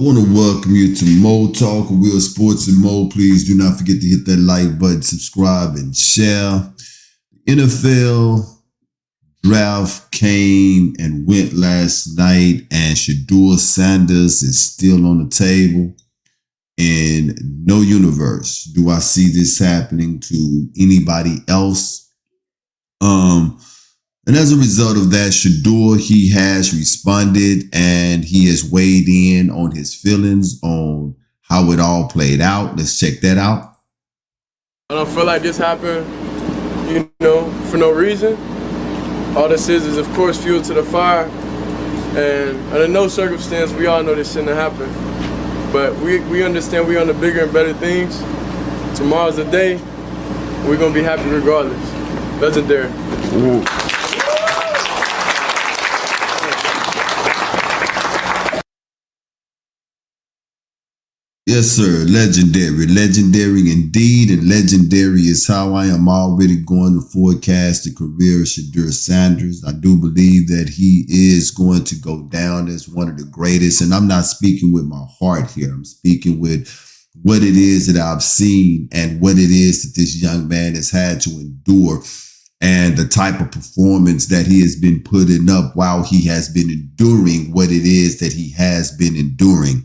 I want to welcome you to Mo Talk, Real Sports and Mo. Please do not forget to hit that like button, subscribe, and share. NFL draft came and went last night, and Shedeur Sanders is still on the table. In no universe do I see this happening to anybody else. And as a result of that, Shedeur, he has responded and he has weighed in on his feelings on how it all played out. Let's check that out. I don't feel like this happened, for no reason. All this is of course, fuel to the fire. And under no circumstance, we all know this shouldn't have happened. But we understand we're on the bigger and better things. Tomorrow's the day. We're going to be happy regardless. Legendary. Ooh. Yes, sir. Legendary. Legendary indeed. And legendary is how I am already going to forecast the career of Shedeur Sanders. I do believe that he is going to go down as one of the greatest. And I'm not speaking with my heart here. I'm speaking with what it is that I've seen and what it is that this young man has had to endure and the type of performance that he has been putting up while he has been enduring what it is that he has been enduring.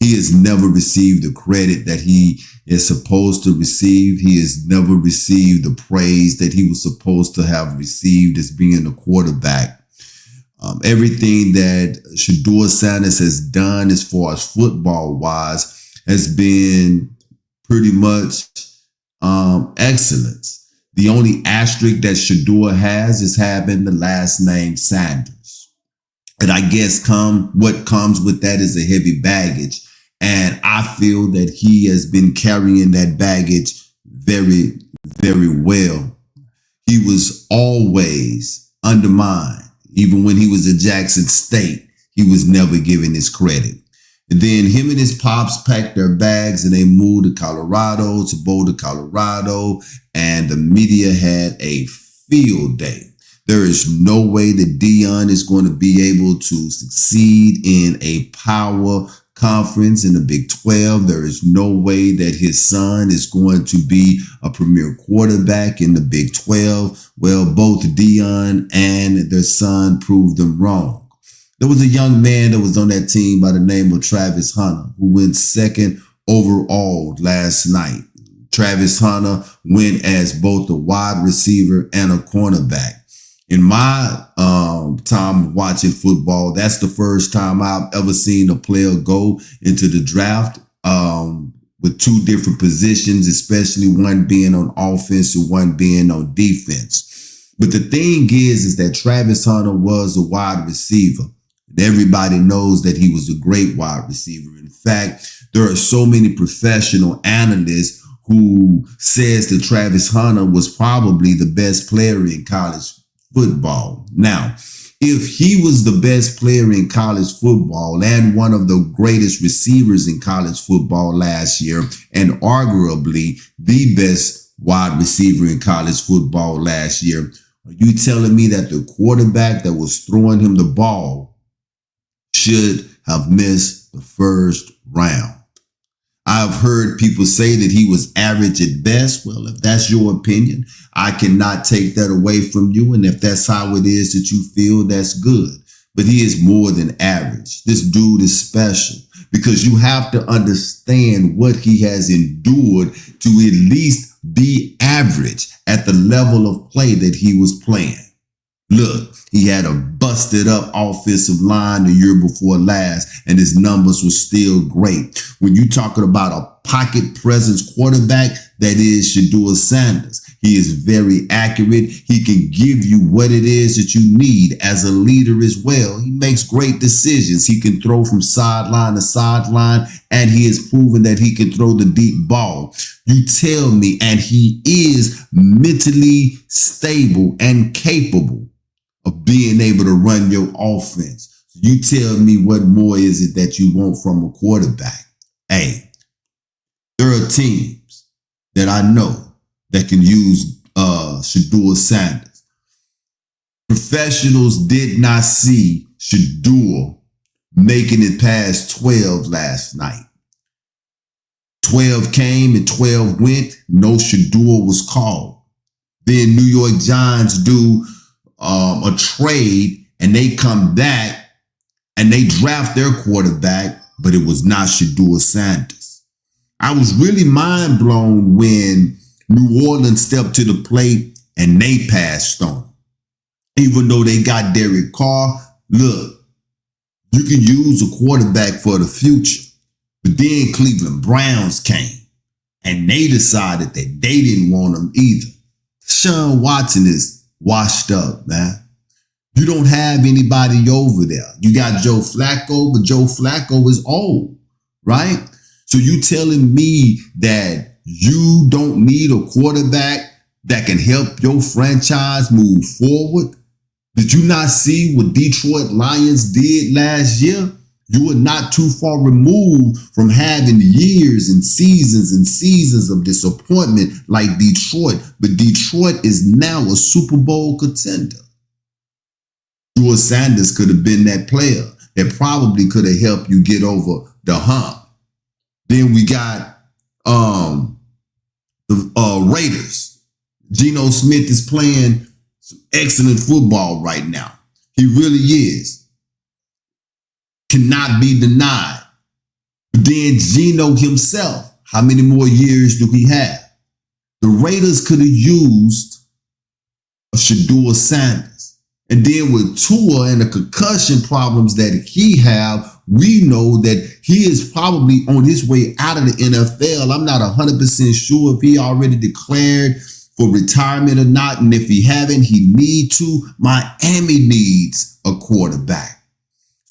He has never received the credit that he is supposed to receive. He has never received the praise that he was supposed to have received as being a quarterback. Everything that Shedeur Sanders has done as far as football-wise has been pretty much excellence. The only asterisk that Shedeur has is having the last name Sanders. And I guess what comes with that is a heavy baggage. And I feel that he has been carrying that baggage very, very well. He was always undermined. Even when he was at Jackson State, he was never given his credit. And then him and his pops packed their bags and they moved to Boulder, Colorado. And the media had a field day. There is no way that Deion is going to be able to succeed in a power conference in the Big 12. There is no way that his son is going to be a premier quarterback in the Big 12. Well, both Deion and their son proved them wrong. There was a young man that was on that team by the name of Travis Hunter, who went second overall last night. Travis Hunter went as both a wide receiver and a cornerback. In my time of watching football, that's the first time I've ever seen a player go into the draft with two different positions, especially one being on offense and one being on defense. But the thing is that Travis Hunter was a wide receiver. And everybody knows that he was a great wide receiver. In fact, there are so many professional analysts who says that Travis Hunter was probably the best player in college football. Now, if he was the best player in college football and one of the greatest receivers in college football last year, and arguably the best wide receiver in college football last year, are you telling me that the quarterback that was throwing him the ball should have missed the first round? I've heard people say that he was average at best. Well, if that's your opinion, I cannot take that away from you. And if that's how it is that you feel, that's good. But he is more than average. This dude is special because you have to understand what he has endured to at least be average at the level of play that he was playing. Look, he had a busted up offensive line the year before last, and his numbers were still great. When you're talking about a pocket presence quarterback, that is Shedeur Sanders. He is very accurate. He can give you what it is that you need as a leader as well. He makes great decisions. He can throw from sideline to sideline, and he has proven that he can throw the deep ball. You tell me, and he is mentally stable and capable of being able to run your offense. You tell me what more is it that you want from a quarterback? Hey, there are teams that I know that can use Shedeur Sanders. Professionals did not see Shedeur making it past 12 last night. 12 came and 12 went. No Shedeur was called. Then New York Giants do a trade and they come back and they draft their quarterback, but it was not Shedeur Sanders. I was really mind blown when New Orleans stepped to the plate and they passed on. Even though they got Derek Carr, look, you can use a quarterback for the future. But then Cleveland Browns came and they decided that they didn't want him either. Deshaun Watson is washed up, man. You don't have anybody over there. You got Joe Flacco, but Joe Flacco is old, right? So you telling me that you don't need a quarterback that can help your franchise move forward? Did you not see what Detroit Lions did last year? You were not too far removed from having years and seasons of disappointment like Detroit. But Detroit is now a Super Bowl contender. Shedeur Sanders could have been that player that probably could have helped you get over the hump. Then we got the Raiders. Geno Smith is playing some excellent football right now. He really is. Cannot be denied. But then Geno himself, how many more years do he have? The Raiders could have used a Shedeur Sanders. And then with Tua and the concussion problems that he have, we know that he is probably on his way out of the NFL. I'm not 100% sure if he already declared for retirement or not. And if he haven't, he need to. Miami needs a quarterback.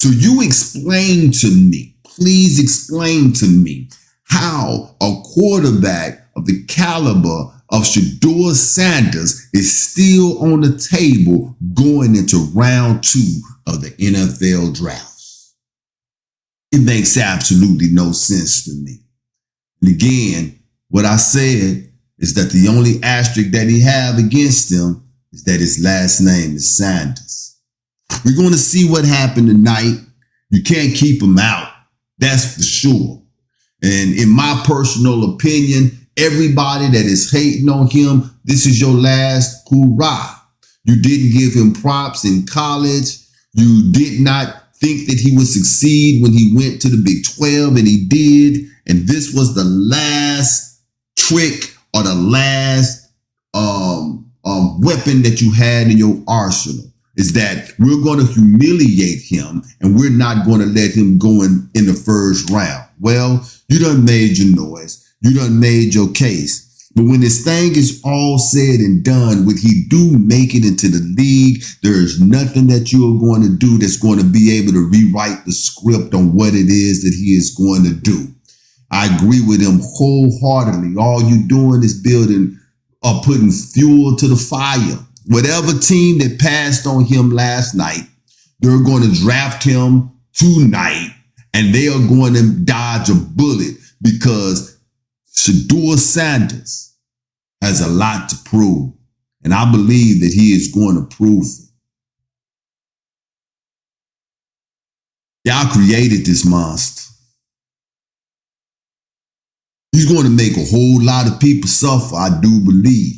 So you explain to me, please explain to me how a quarterback of the caliber of Shedeur Sanders is still on the table going into round 2 of the NFL drafts. It makes absolutely no sense to me. And again, what I said is that the only asterisk that he have against him is that his last name is Sanders. We're going to see what happened tonight. You can't keep him out. That's for sure. And in my personal opinion, everybody that is hating on him, this is your last hurrah. You didn't give him props in college. You did not think that he would succeed when he went to the Big 12, and he did. And this was the last trick or the last weapon that you had in your arsenal. Is that we're going to humiliate him and we're not going to let him go in the first round. Well, you done made your noise. You done made your case. But when this thing is all said and done, when he do make it into the league, there is nothing that you are going to do that's going to be able to rewrite the script on what it is that he is going to do. I agree with him wholeheartedly. All you doing is building or putting fuel to the fire. Whatever team that passed on him last night, they're going to draft him tonight and they are going to dodge a bullet because Shedeur Sanders has a lot to prove. And I believe that he is going to prove it. Y'all created this monster. He's going to make a whole lot of people suffer, I do believe.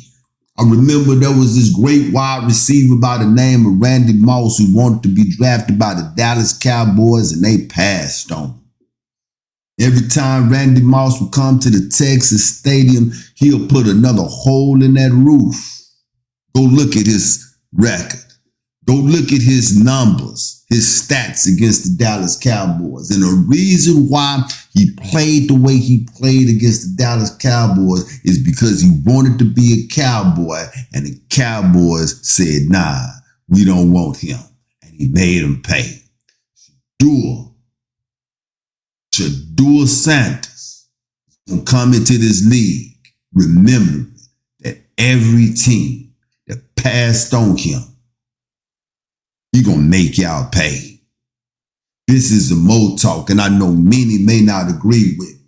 I remember there was this great wide receiver by the name of Randy Moss who wanted to be drafted by the Dallas Cowboys, and they passed on him. Every time Randy Moss would come to the Texas Stadium, he'll put another hole in that roof. Go look at his record. Go look at his numbers, his stats against the Dallas Cowboys. And the reason why he played the way he played against the Dallas Cowboys is because he wanted to be a Cowboy. And the Cowboys said, nah, we don't want him. And he made him pay. Shedeur Sanders will come into this league remembering that every team that passed on him, he gonna make y'all pay. This is the Mo Talk, and I know many may not agree with me.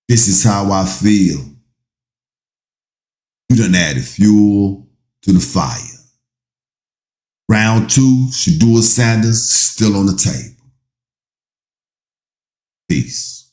This is how I feel. You done added fuel to the fire. Round 2, Shedeur Sanders still on the table. Peace.